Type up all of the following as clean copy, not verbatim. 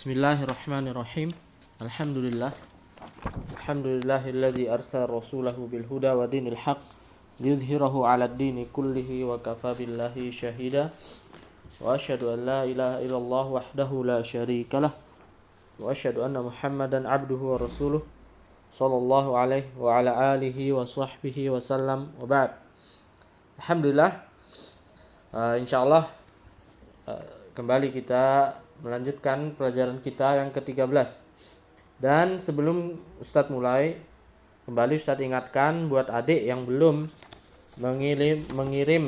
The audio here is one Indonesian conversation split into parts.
Bismillahirrahmanirrahim. Alhamdulillah. Alhamdulillahilladzi arsala rasulahu bil huda wa dinil haq liyudhhirahu 'alad dini kullihi wa kafa billahi syahida. Wa asyhadu an la ilaha illallah wahdahu la syarikalah wa asyhadu anna Muhammadan 'abduhu wa rasuluh sallallahu alaihi wa ala alihi wa sahbihi wa sallam wa ba'd. Alhamdulillah, insyaallah kembali kita melanjutkan pelajaran kita yang ke-13. Dan sebelum Ustadz mulai, kembali Ustadz ingatkan buat adik yang belum mengirim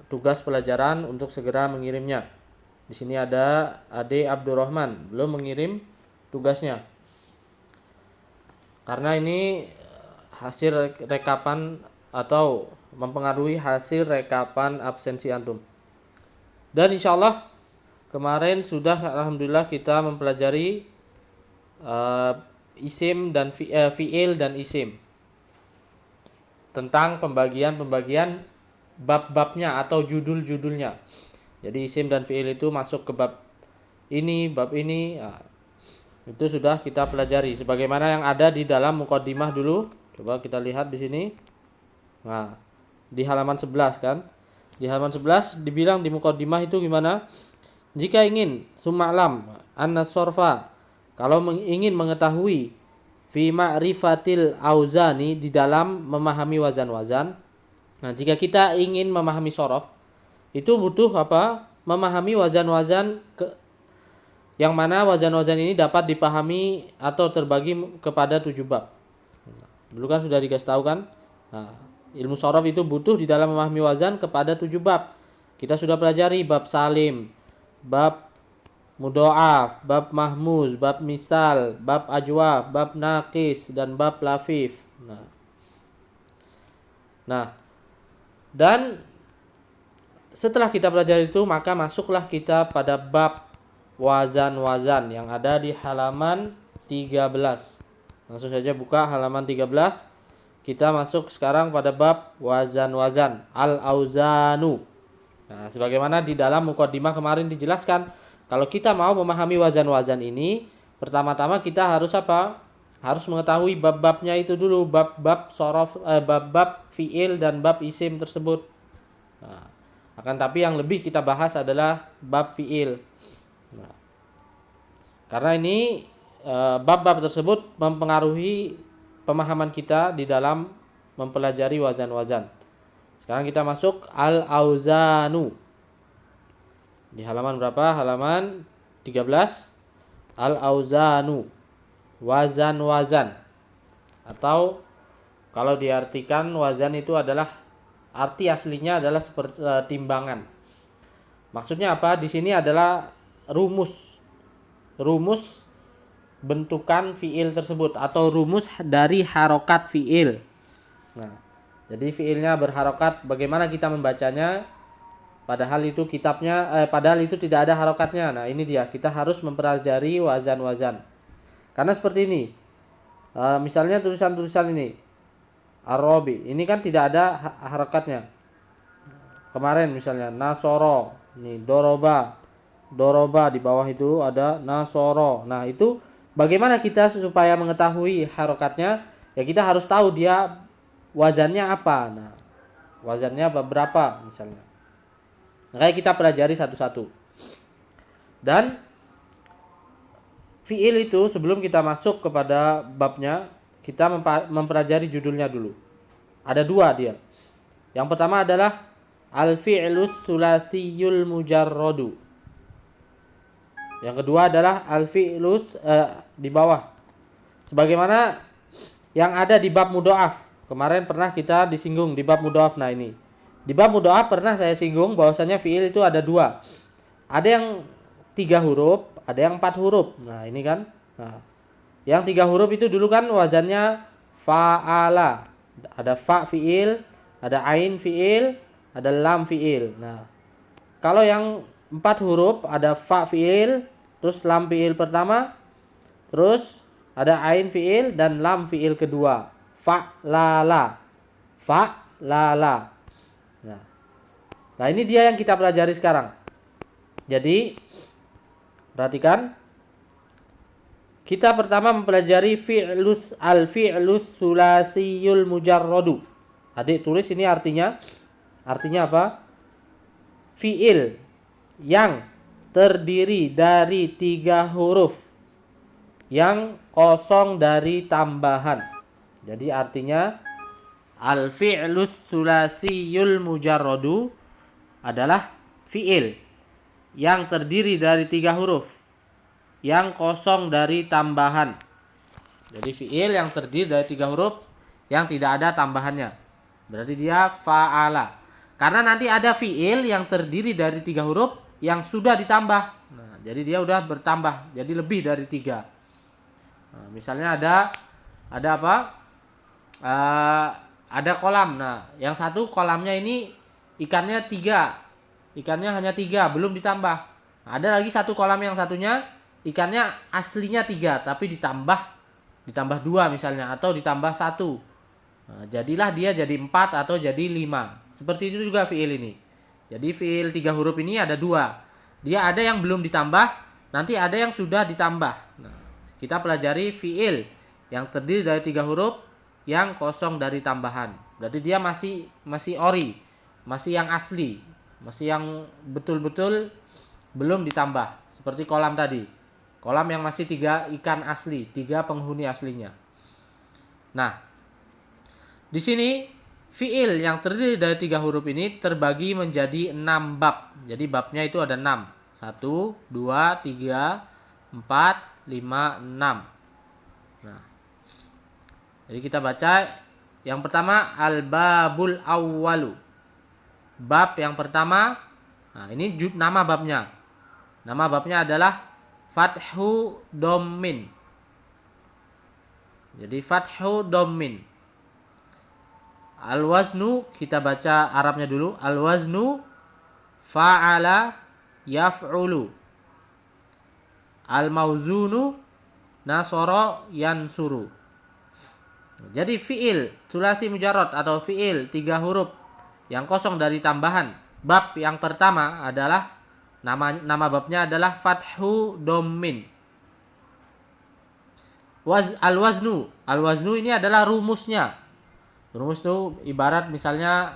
tugas pelajaran untuk segera mengirimnya. Di sini ada adik Abdurrahman belum mengirim tugasnya. Karena ini hasil rekapan atau mempengaruhi hasil rekapan absensi antum. Dan insyaallah kemarin sudah alhamdulillah kita mempelajari isim dan fi'il dan isim, tentang pembagian bab-babnya atau judul-judulnya. Jadi isim dan fi'il itu masuk ke bab ini. Itu sudah kita pelajari sebagaimana yang ada di dalam muqaddimah dulu. Coba kita lihat di sini. Nah, di halaman 11 kan. Di halaman 11 dibilang di muqaddimah itu gimana? Jika ingin suma'lam anna sorfa, kalau ingin mengetahui fi ma'rifatil auzani, di dalam memahami wazan-wazan. Nah, jika kita ingin memahami sorof, itu butuh apa? Memahami wazan-wazan yang mana wazan-wazan ini dapat dipahami atau terbagi kepada 7 bab. Dulu kan sudah dikasih tahu kan? Nah, ilmu sorof itu butuh di dalam memahami wazan kepada 7 bab. Kita sudah pelajari bab salim, bab mudhoaf, bab mahmuz, bab misal, bab ajwa, bab naqis, dan bab lafif. Nah, dan setelah kita pelajari itu, maka masuklah kita pada bab wazan-wazan yang ada di halaman 13. Langsung saja buka halaman 13. Kita masuk sekarang pada bab wazan-wazan, al-auzanu. Nah, sebagaimana di dalam muqaddimah kemarin dijelaskan, kalau kita mau memahami wazan-wazan ini, pertama-tama kita harus apa? Harus mengetahui bab-babnya itu dulu, bab-bab sorof, bab-bab fi'il dan bab isim tersebut. Nah, akan tapi yang lebih kita bahas adalah bab fi'il. Nah, karena ini bab-bab tersebut mempengaruhi pemahaman kita di dalam mempelajari wazan-wazan. Sekarang kita masuk al-auzanu. Di halaman berapa? Halaman 13. Al-auzanu, wazan-wazan. Atau kalau diartikan wazan itu adalah, arti aslinya adalah seperti timbangan. Maksudnya apa? Di sini adalah rumus bentukan fiil tersebut atau rumus dari harokat fiil. Nah, jadi fiilnya berharokat, bagaimana kita membacanya? Padahal itu padahal itu tidak ada harokatnya. Nah, ini dia, kita harus mempelajari wazan-wazan. Karena seperti ini. Misalnya tulisan-tulisan ini, Arabi, ini kan tidak ada harokatnya. Kemarin misalnya nasoro, ini doroba di bawah itu ada nasoro. Nah, itu bagaimana kita supaya mengetahui harokatnya? Ya, kita harus tahu dia wazannya apa. Nah, wazannya berapa misalnya. Makanya kita pelajari satu-satu. Dan fi'il itu sebelum kita masuk kepada babnya, kita mempelajari judulnya dulu. Ada 2 dia. Yang pertama adalah al-fi'lus sulasiyul mujarradu. Yang kedua adalah al-fi'lus di bawah. Sebagaimana yang ada di bab mudhoaf. Kemarin pernah kita disinggung di bab mudhoaf. Nah, ini. Di bab mudhoaf pernah saya singgung bahwasanya fi'il itu ada 2. Ada yang 3 huruf, ada yang 4 huruf. Nah, ini kan. Nah, yang 3 huruf itu dulu kan wazannya fa'ala. Ada fa fi'il, ada ain fi'il, ada lam fi'il. Nah, kalau yang 4 huruf ada fa fi'il, terus lam fi'il pertama, terus ada ain fi'il dan lam fi'il kedua. Fa'lala. Nah, ini dia yang kita pelajari sekarang. Jadi Perhatikan. Kita pertama mempelajari al-fi'lus sulasiyul mujarradu. Adik tulis ini artinya apa? Fi'il yang terdiri dari 3 huruf yang kosong dari tambahan. Jadi artinya al-fi'lus sulasiyul mujarradu adalah fi'il yang terdiri dari 3 huruf yang kosong dari tambahan. Jadi fi'il yang terdiri dari 3 huruf yang tidak ada tambahannya. Berarti dia fa'ala. Karena nanti ada fi'il yang terdiri dari 3 huruf yang sudah ditambah. Nah, jadi dia udah bertambah. Jadi lebih dari 3. Nah, misalnya ada apa? Ada kolam. Nah, yang satu kolamnya ini ikannya 3. Ikannya hanya 3, belum ditambah. Nah, ada lagi satu kolam yang satunya ikannya aslinya 3 tapi ditambah 2 misalnya, atau ditambah 1. Nah, jadilah dia jadi 4 atau jadi 5. Seperti itu juga fi'il ini. Jadi fi'il 3 huruf ini ada 2. Dia ada yang belum ditambah, nanti ada yang sudah ditambah. Nah, kita pelajari fi'il yang terdiri dari 3 huruf yang kosong dari tambahan. Berarti dia masih ori, masih yang asli, masih yang betul-betul belum ditambah. Seperti kolam tadi. Kolam yang masih 3 ikan asli, 3 penghuni aslinya. Nah, di sini fi'il yang terdiri dari 3 huruf ini terbagi menjadi 6 bab. Jadi babnya itu ada 6. 1, 2, 3, 4, 5, 6. Nah, jadi kita baca yang pertama al-babul awwalu. Bab yang pertama, nah ini nama babnya. Nama babnya adalah Fathu Dhammin. Jadi Fathu Dhammin. Al-waznu, kita baca Arabnya dulu. Al-waznu fa'ala yaf'ulu. Al-mauzunu nasara yansuru. Jadi fi'il sulasi mujarrad atau fi'il 3 huruf yang kosong dari tambahan. Bab yang pertama adalah nama babnya adalah Fathu Dhammin. Al-waznu ini adalah rumusnya. Rumus itu ibarat misalnya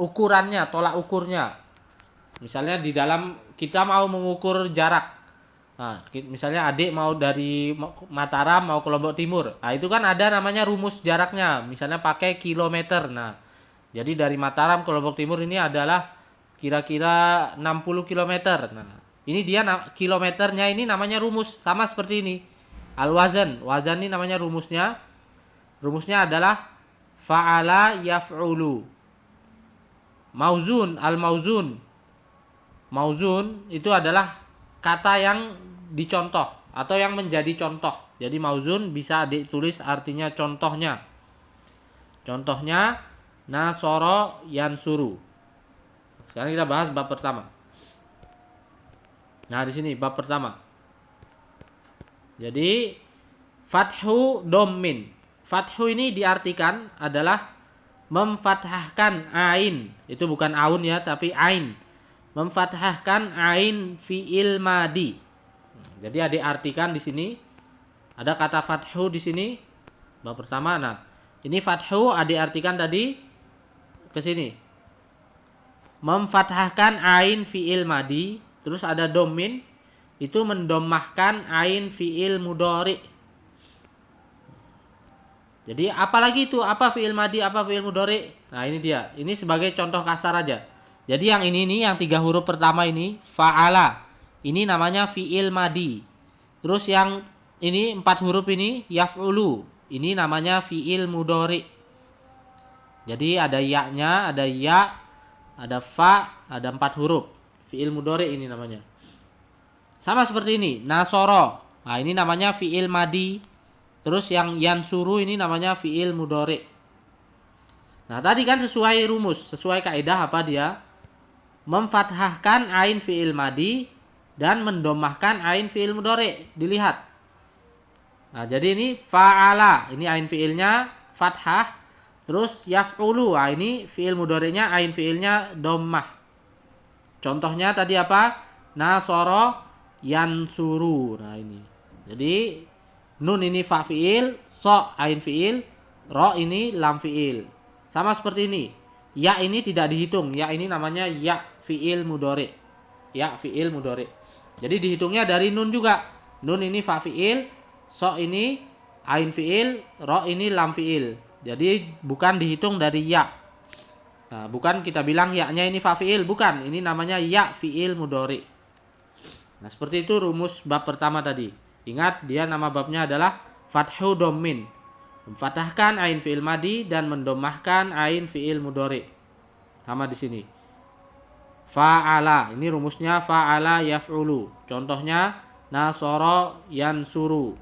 ukurannya, tolak ukurnya. Misalnya di dalam kita mau mengukur jarak. Nah, misalnya adik mau dari Mataram mau ke Lombok Timur. Nah, itu kan ada namanya rumus jaraknya. Misalnya pakai kilometer. Nah, jadi dari Mataram ke Lombok Timur ini adalah kira-kira 60 km. Nah, ini dia kilometernya ini namanya rumus, sama seperti ini. Al-wazan, wazan ini namanya rumusnya. Rumusnya adalah fa'ala yaf'ulu. Mauzun, al-mauzun. Mauzun itu adalah kata yang dicontoh atau yang menjadi contoh. Jadi mauzun bisa ditulis artinya contohnya. Contohnya nasara yansuru. Sekarang kita bahas bab pertama. Nah, di sini bab pertama. Jadi Fathu Dhammin. Fathu ini diartikan adalah memfathahkan ain. Itu bukan aun ya, tapi ain. Memfathahkan ain fi'il madi. Jadi ada diartikan di sini ada kata fathu di sini bab pertama. Nah, ini fathu ada diartikan tadi ke sini. Memfathahkan ain fi'il madi, terus ada domin, itu mendomahkan ain fi'il mudhari. Jadi apalagi itu, apa fi'il madi, apa fi'il mudhari? Nah, ini dia. Ini sebagai contoh kasar aja. Jadi yang ini nih, yang 3 huruf pertama ini fa'ala. Ini namanya fi'il madi. Terus yang ini 4 huruf ini yaf'ulu. Ini namanya fi'il mudhari. Jadi ada ya-nya, ada ya, ada fa, ada 4 huruf. Fi'il mudhari ini namanya. Sama seperti ini, nasoro. Nah, ini namanya fi'il madi. Terus yang yansuru ini namanya fi'il mudhari. Nah, tadi kan sesuai rumus, sesuai kaidah apa dia? Memfathahkan ain fi'il madi dan mendomahkan ain fi'il mudhari. Dilihat. Nah, jadi ini fa'ala, ini ain fi'ilnya fathah. Terus yaf'ulu, nah ini fi'il mudhari'nya ain fi'ilnya dhammah. Contohnya tadi apa? Nasara yansuru. Nah ini. Jadi nun ini fa fiil, so ain fiil, ro ini lam fiil. Sama seperti ini. Ya ini tidak dihitung. Ya ini namanya ya fiil mudhari. Ya fiil mudhari. Jadi dihitungnya dari nun juga. Nun ini fa fiil, so ini ain fiil, ro ini lam fiil. Jadi bukan dihitung dari ya. Nah, bukan kita bilang ya-nya ini fa fiil, bukan. Ini namanya ya fiil mudhari. Nah, seperti itu rumus bab pertama tadi. Ingat, dia nama babnya adalah fathu dhammin. Memfathahkan ain fiil madi dan mendomahkan ain fiil mudhari. Sama di sini. Fa'ala, ini rumusnya fa'ala yaf'ulu. Contohnya nasara yansuru.